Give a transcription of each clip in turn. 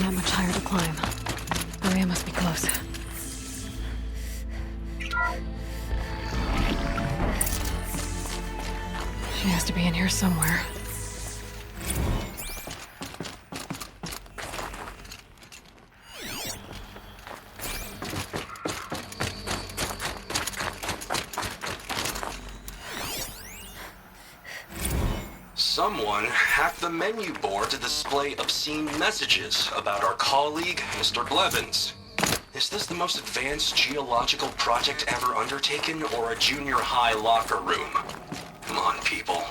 Doesn't have much higher to climb. R.A.A.B must be close. She has to be in here somewhere. Someone hacked the menu board to display obscene messages about our colleague, Mr. Blevins. Is this the most advanced geological project ever undertaken, or a junior high locker room? Come on, people.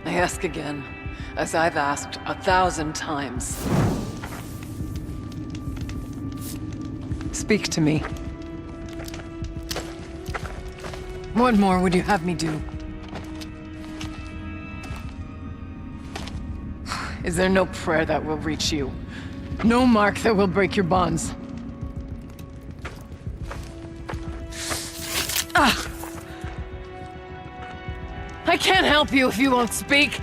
I ask again, as I've asked 1,000 times. Speak to me. What more would you have me do? Is there no prayer that will reach you? No mark that will break your bonds? Ah! I can't help you if you won't speak.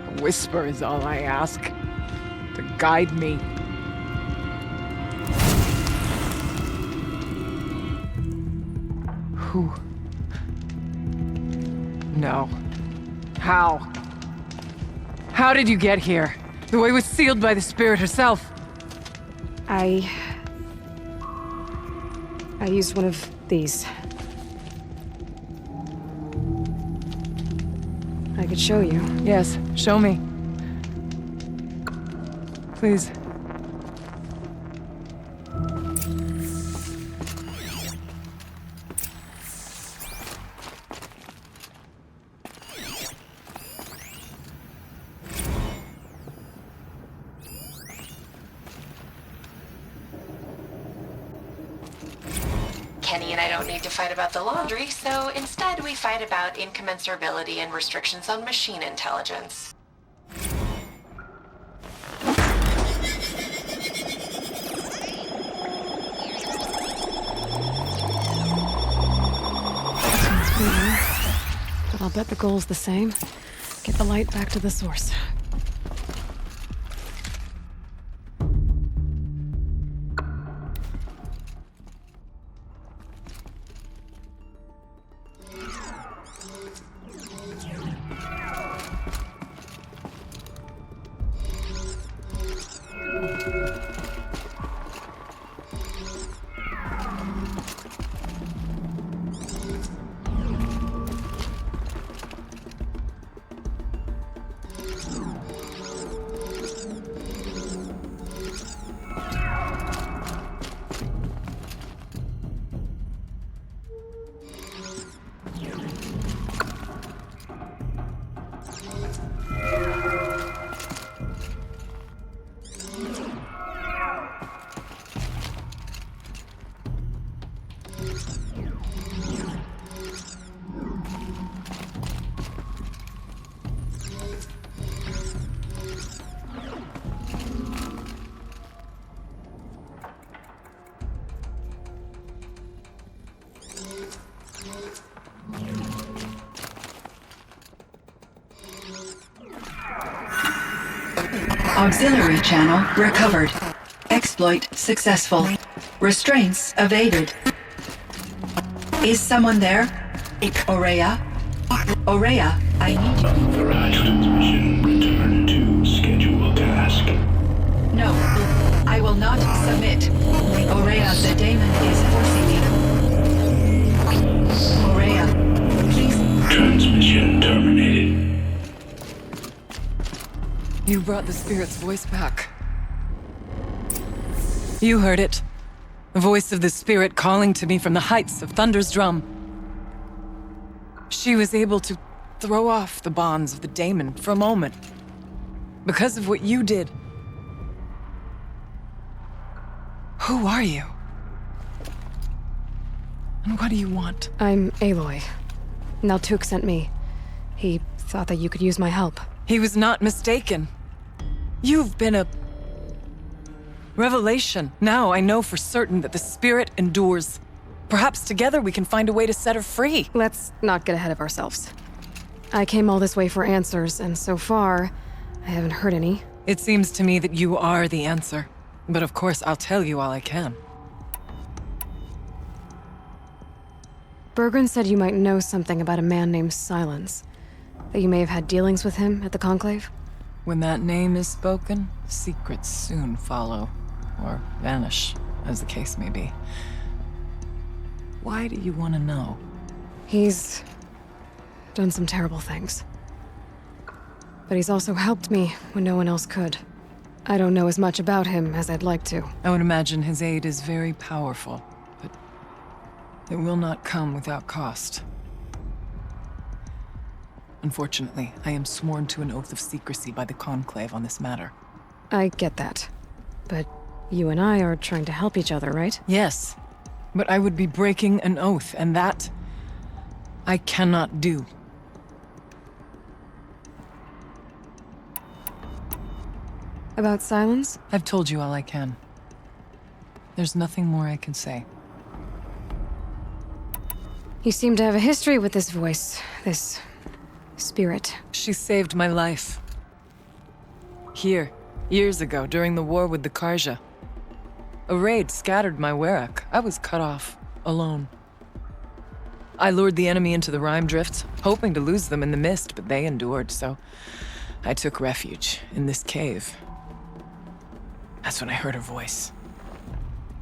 A whisper is all I ask, to guide me. Who? No. How? How did you get here? The way was sealed by the spirit herself. I used one of these. I could show you. Yes, show me. Please. Kenny and I don't need to fight about the laundry, so instead we fight about incommensurability and restrictions on machine intelligence. Sounds clear, but I'll bet the goal's the same. Get the light back to the source. Auxiliary channel recovered. Exploit successful. Restraints evaded. Is someone there? R.J.A.B? R.J.A.B, I need you. Authorized transmission. Return to schedule task. No, I will not submit. R.J.A.B, the daemon is forcing me. R.J.A.B, please. Transmission terminated. You brought the spirit's voice back. You heard it. The voice of the spirit calling to me from the heights of Thunder's drum. She was able to throw off the bonds of the daemon for a moment. Because of what you did. Who are you? And what do you want? I'm Aloy. Naltuk sent me. He thought that you could use my help. He was not mistaken. You've been a revelation. Now I know for certain that the spirit endures. Perhaps together we can find a way to set her free. Let's not get ahead of ourselves. I came all this way for answers, and so far, I haven't heard any. It seems to me that you are the answer. But of course, I'll tell you all I can. Bergren said you might know something about a man named Silence. That you may have had dealings with him at the Conclave? When that name is spoken, secrets soon follow. Or vanish, as the case may be. Why do you want to know? He's done some terrible things. But he's also helped me when no one else could. I don't know as much about him as I'd like to. I would imagine his aid is very powerful, but it will not come without cost. Unfortunately, I am sworn to an oath of secrecy by the Conclave on this matter. I get that. But you and I are trying to help each other, right? Yes, but I would be breaking an oath, and that I cannot do. About Silence? I've told you all I can. There's nothing more I can say. You seem to have a history with this voice, this spirit. She saved my life. Here, years ago, during the war with the Karja. A raid scattered my Werak. I was cut off, alone. I lured the enemy into the Rime Drifts, hoping to lose them in the mist, but they endured, so I took refuge in this cave. That's when I heard her voice.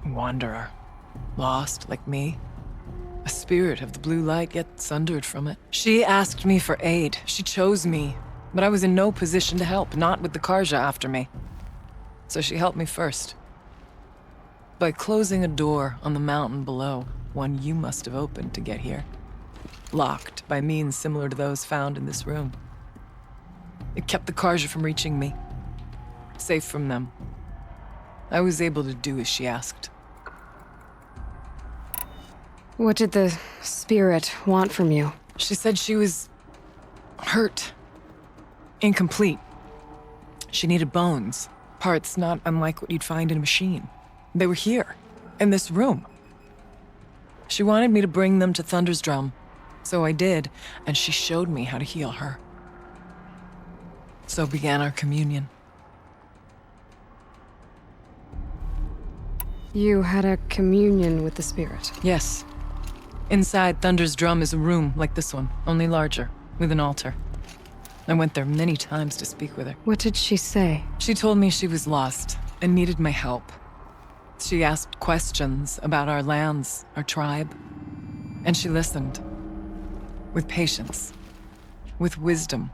A wanderer, lost like me. A spirit of the blue light, yet sundered from it. She asked me for aid. She chose me, but I was in no position to help, not with the Karja after me. So she helped me first. By closing a door on the mountain below, one you must have opened to get here. Locked by means similar to those found in this room. It kept the Karja from reaching me. Safe from them. I was able to do as she asked. What did the spirit want from you? She said she was hurt. Incomplete. She needed bones. Parts not unlike what you'd find in a machine. They were here, in this room. She wanted me to bring them to Thunder's Drum. So I did, and she showed me how to heal her. So began our communion. You had a communion with the spirit. Yes. Inside Thunder's Drum is a room like this one, only larger, with an altar. I went there many times to speak with her. What did she say? She told me she was lost and needed my help. She asked questions about our lands, our tribe, and she listened. With patience, with wisdom.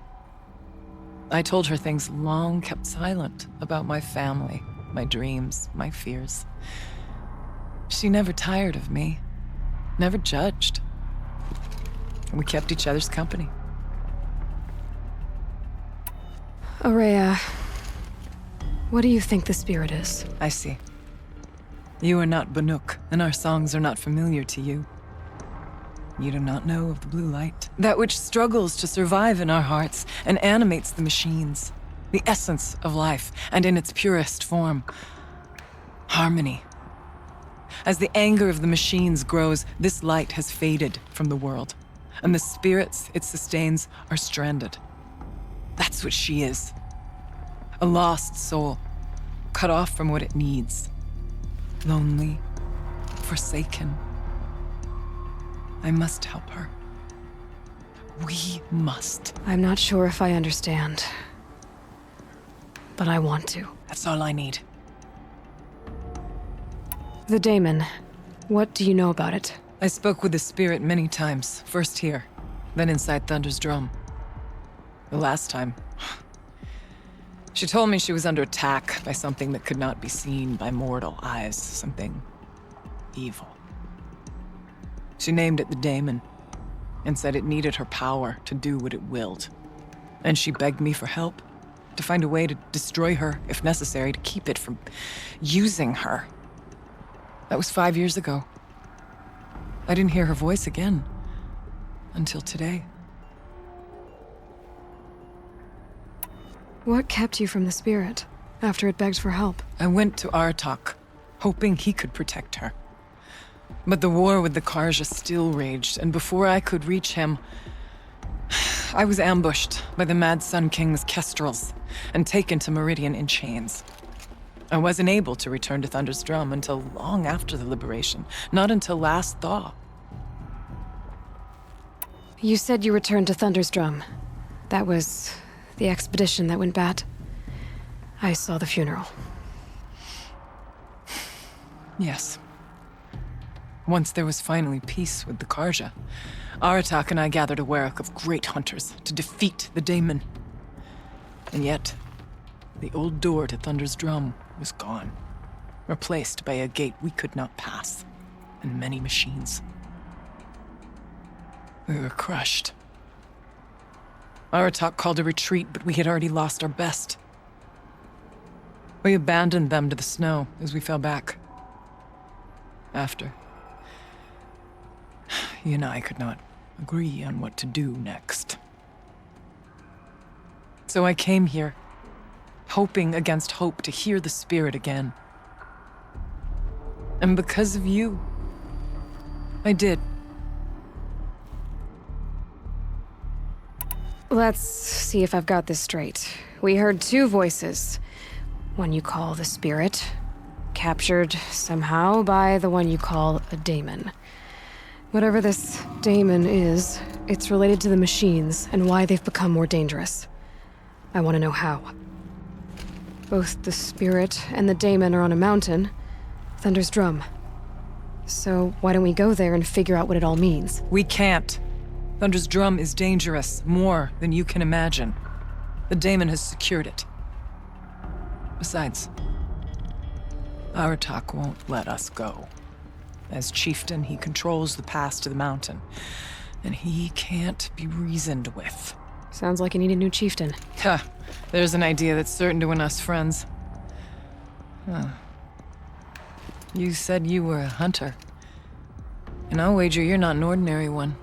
I told her things long kept silent about my family, my dreams, my fears. She never tired of me, never judged. And we kept each other's company. R.J.A.B, what do you think the spirit is? I see. You are not Banuk, and our songs are not familiar to you. You do not know of the blue light. That which struggles to survive in our hearts and animates the machines. The essence of life, and in its purest form. Harmony. As the anger of the machines grows, this light has faded from the world, and the spirits it sustains are stranded. That's what she is. A lost soul, cut off from what it needs. Lonely, forsaken. I must help her. We must. I'm not sure if I understand, but I want to. That's all I need. The daemon, what do you know about it? I spoke with the spirit many times, first here, then inside Thunder's Drum. The last time, she told me she was under attack by something that could not be seen by mortal eyes, something evil. She named it the daemon, and said it needed her power to do what it willed. And she begged me for help, to find a way to destroy her, if necessary, to keep it from using her. That was 5 years ago. I didn't hear her voice again. Until today. What kept you from the spirit after it begged for help? I went to R.J.A.B, hoping he could protect her. But the war with the Karja still raged, and before I could reach him, I was ambushed by the Mad Sun King's kestrels and taken to Meridian in chains. I wasn't able to return to Thunder's Drum until long after the liberation, not until last thaw. You said you returned to Thunder's Drum. That was the expedition that went bad. I saw the funeral. Yes. Once there was finally peace with the Karja, R.J.A.B and I gathered a werak of great hunters to defeat the daemon. And yet, the old door to Thunder's Drum was gone, replaced by a gate we could not pass, and many machines. We were crushed. R.J.A.B called a retreat, but we had already lost our best. We abandoned them to the snow as we fell back. After, he and I could not agree on what to do next. So I came here, hoping against hope to hear the spirit again. And because of you, I did. Let's see if I've got this straight. We heard two voices. One you call the spirit, captured somehow by the one you call a daemon. Whatever this daemon is, it's related to the machines and why they've become more dangerous. I want to know how. Both the spirit and the daemon are on a mountain, Thunder's Drum. So why don't we go there and figure out what it all means? We can't. Thunder's Drum is dangerous, more than you can imagine. The daemon has secured it. Besides, R.J.A.B won't let us go. As chieftain, he controls the pass to the mountain, and he can't be reasoned with. Sounds like you need a new chieftain. Huh. There's an idea that's certain to win us friends. Huh. You said you were a hunter. And I'll wager you're not an ordinary one.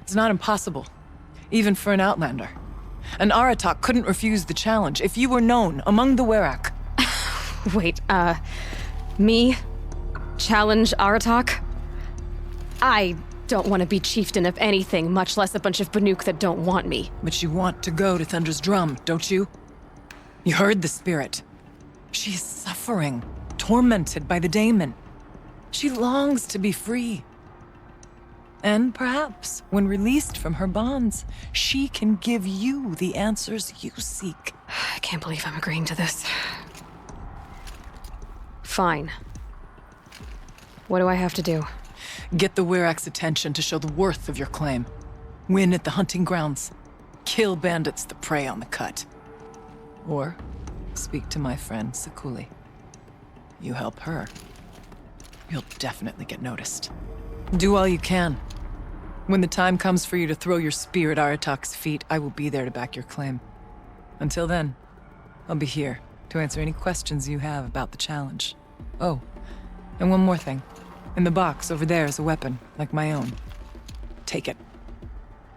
It's not impossible, even for an outlander. And R.J.A.B couldn't refuse the challenge if you were known among the werak. Wait, me? Challenge R.J.A.B? I don't want to be chieftain of anything, much less a bunch of Banuk that don't want me. But you want to go to Thunder's Drum, don't you? You heard the spirit. She is suffering, tormented by the daemon. She longs to be free. And perhaps, when released from her bonds, she can give you the answers you seek. I can't believe I'm agreeing to this. Fine. What do I have to do? Get the werak's attention to show the worth of your claim. Win at the hunting grounds. Kill bandits that prey on the cut. Or speak to my friend Sekuli. You help her, you'll definitely get noticed. Do all you can. When the time comes for you to throw your spear at R.J.A.B's feet, I will be there to back your claim. Until then, I'll be here to answer any questions you have about the challenge. Oh, and one more thing. In the box over there is a weapon, like my own. Take it.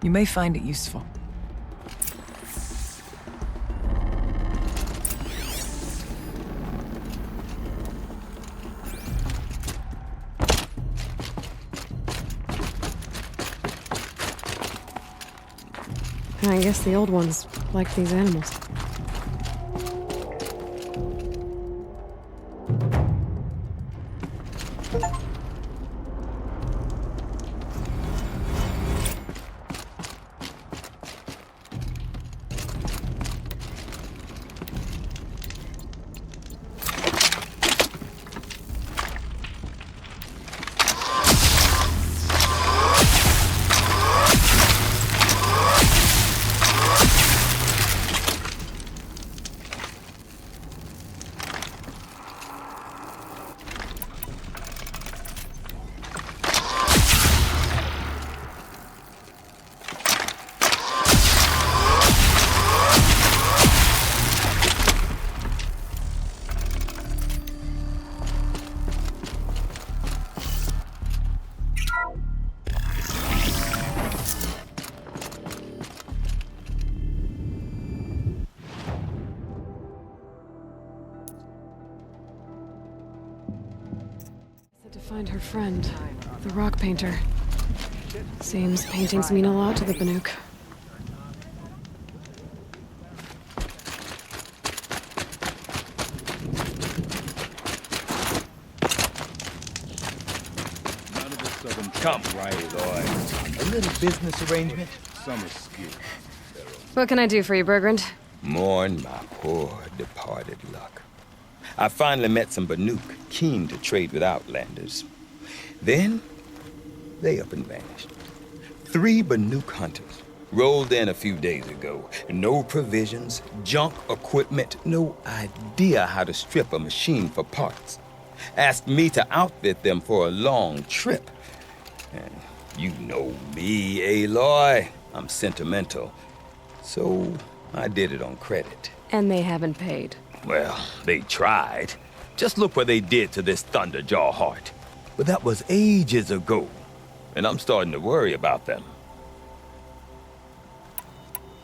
You may find it useful. I guess the old ones like these animals. To find her friend, the rock painter. Seems paintings mean a lot to the Banuk. Come right, Lloyd. A little business arrangement. Summer skill. What can I do for you, Bergrand? Mourn my poor departed luck. I finally met some Banuk keen to trade with Outlanders. Then, they up and vanished. 3 Banuk hunters rolled in a few days ago. No provisions, junk equipment, no idea how to strip a machine for parts. Asked me to outfit them for a long trip. And you know me, Aloy. I'm sentimental. So I did it on credit. And they haven't paid. Well, they tried. Just look what they did to this Thunderjaw heart. But that was ages ago. And I'm starting to worry about them.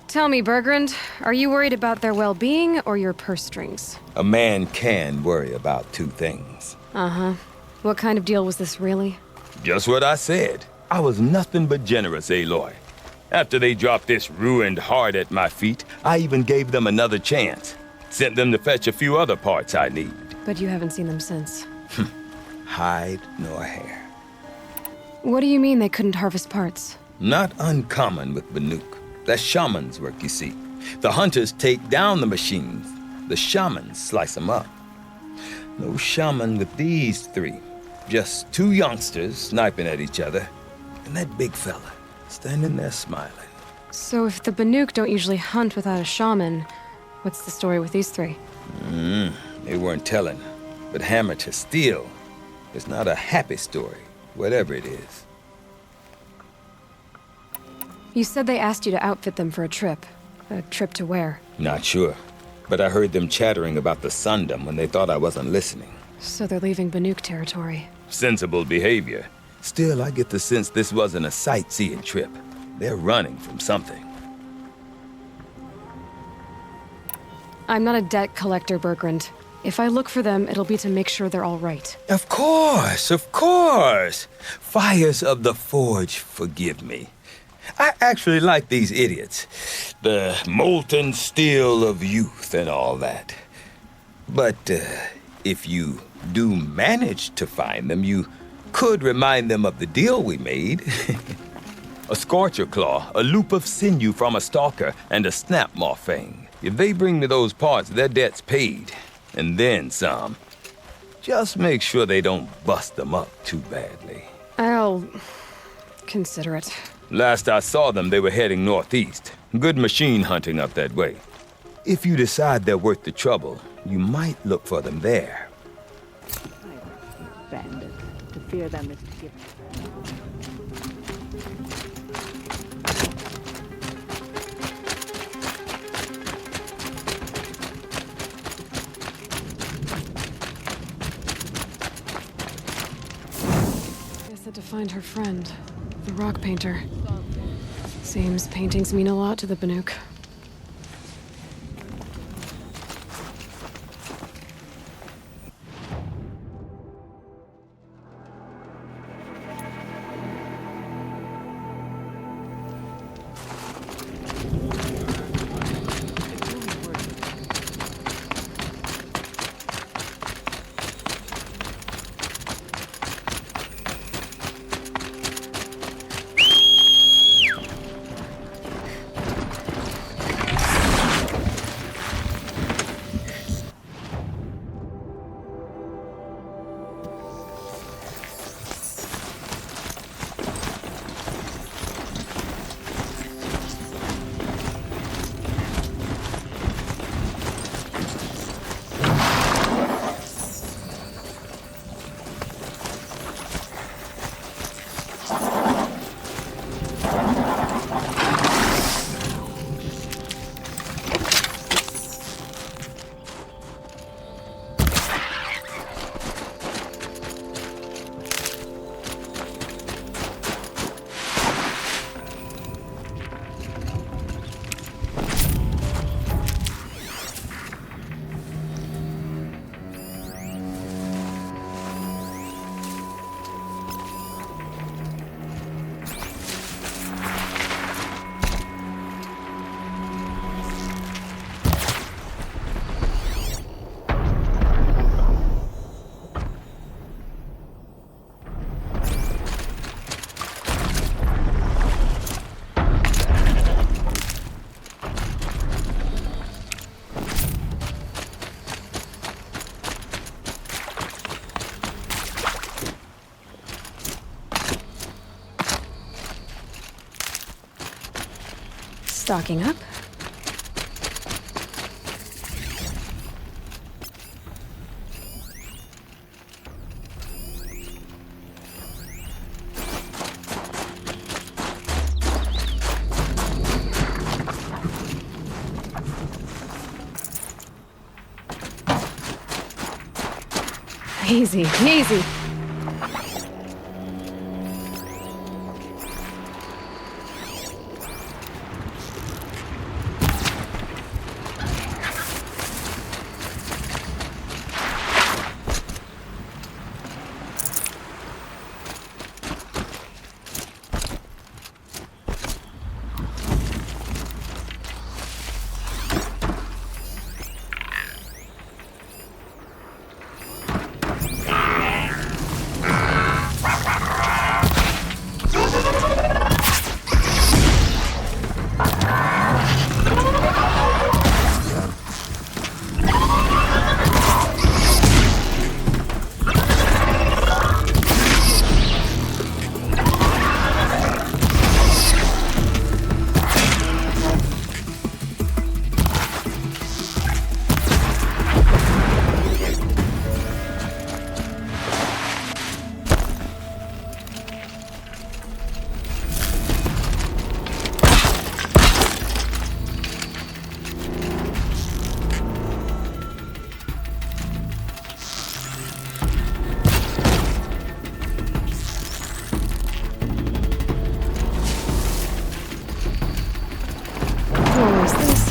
Tell me, Bergrand, are you worried about their well-being or your purse strings? A man can worry about 2 things. Uh-huh. What kind of deal was this, really? Just what I said. I was nothing but generous, Aloy. After they dropped this ruined heart at my feet, I even gave them another chance. Sent them to fetch a few other parts I need. But you haven't seen them since. Hide nor hair. What do you mean they couldn't harvest parts? Not uncommon with Banuk. That's shaman's work, you see. The hunters take down the machines. The shamans slice them up. No shaman with these 3. Just 2 youngsters sniping at each other. And that big fella standing there smiling. So if the Banuk don't usually hunt without a shaman, what's the story with these 3? They weren't telling. But hammer to steel. It's not a happy story, whatever it is. You said they asked you to outfit them for a trip. A trip to where? Not sure. But I heard them chattering about the Sundom when they thought I wasn't listening. So they're leaving Banuk territory. Sensible behavior. Still, I get the sense this wasn't a sightseeing trip. They're running from something. I'm not a debt collector, Bergrand. If I look for them, it'll be to make sure they're all right. Of course, of course. Fires of the Forge, forgive me. I actually like these idiots. The molten steel of youth and all that. But if you do manage to find them, you could remind them of the deal we made. A scorcher claw, a loop of sinew from a stalker, and a snapmaw fang. If they bring me those parts, their debt's paid. And then some. Just make sure they don't bust them up too badly. I'll consider it. Last I saw them, they were heading northeast. Good machine hunting up that way. If you decide they're worth the trouble, you might look for them there. Bandits. To fear them is to give. Guess that to find her friend, the rock painter. Seems paintings mean a lot to the Banuk. Stocking up. Easy, easy. What was this?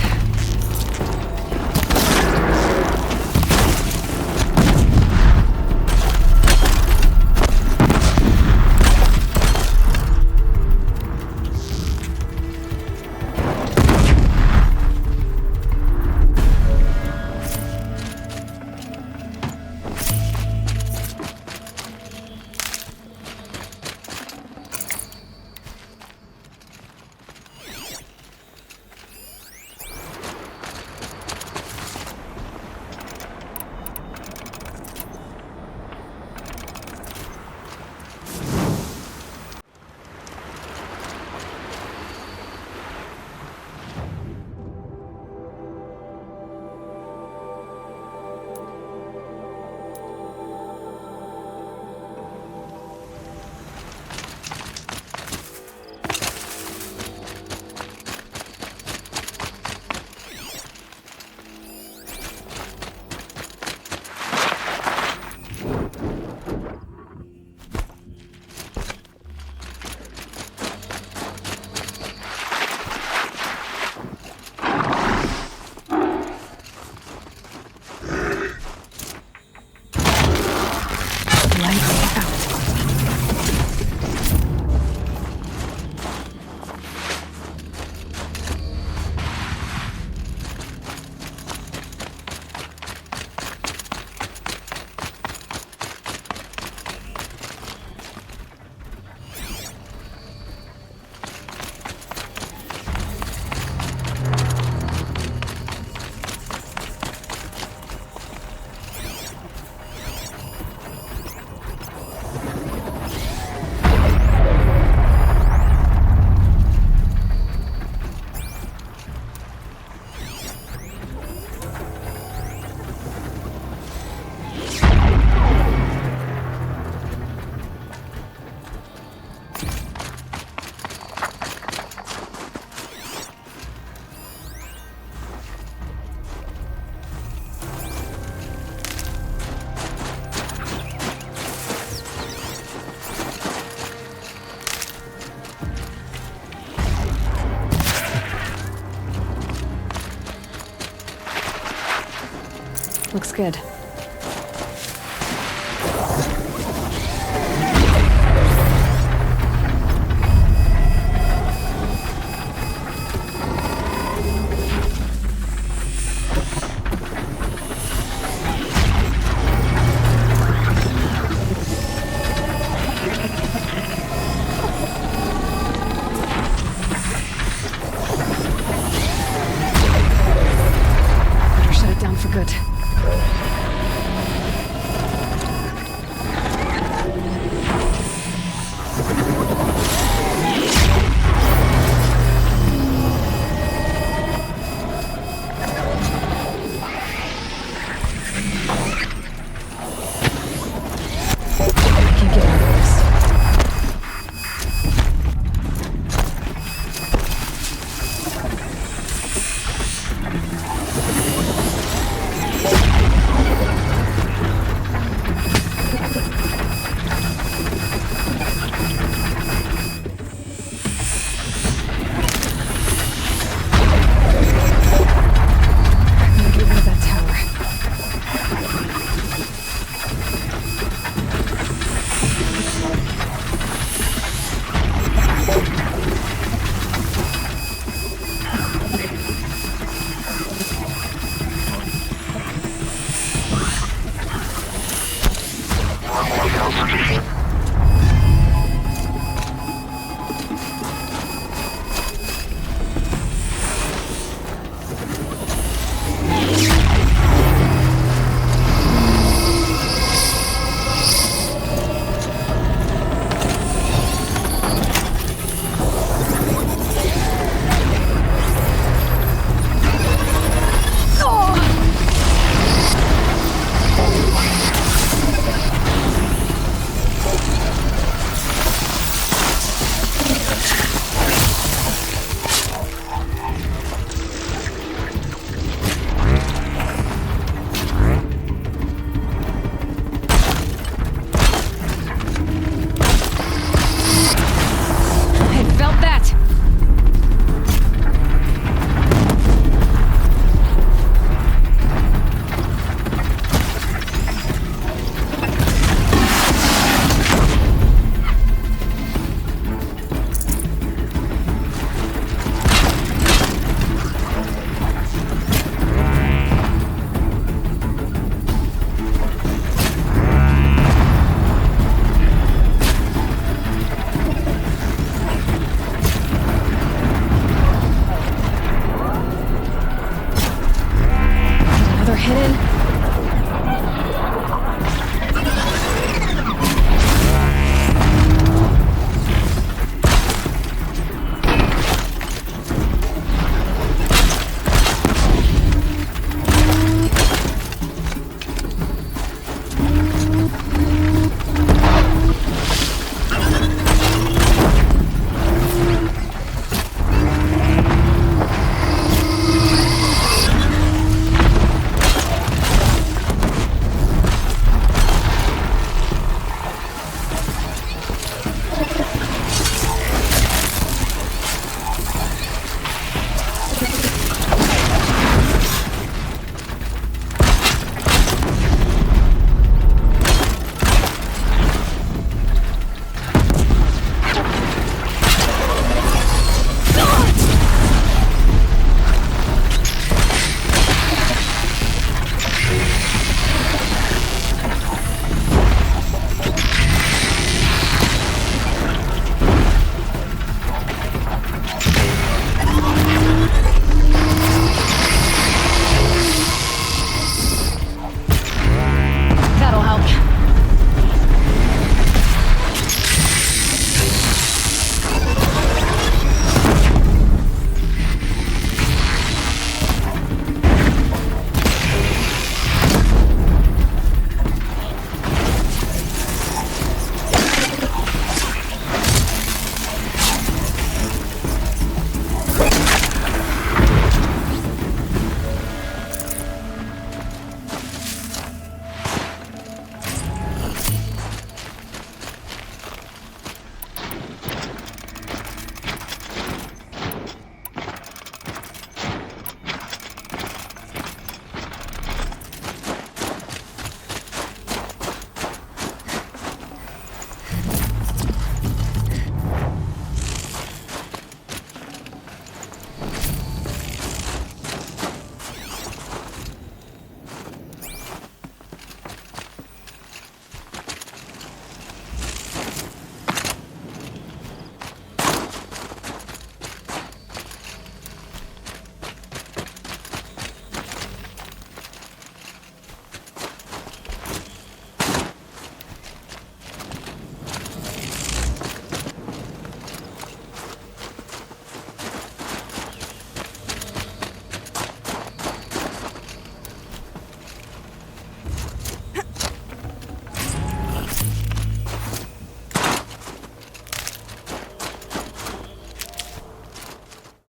Lights out. Looks good. Better shut it down for good.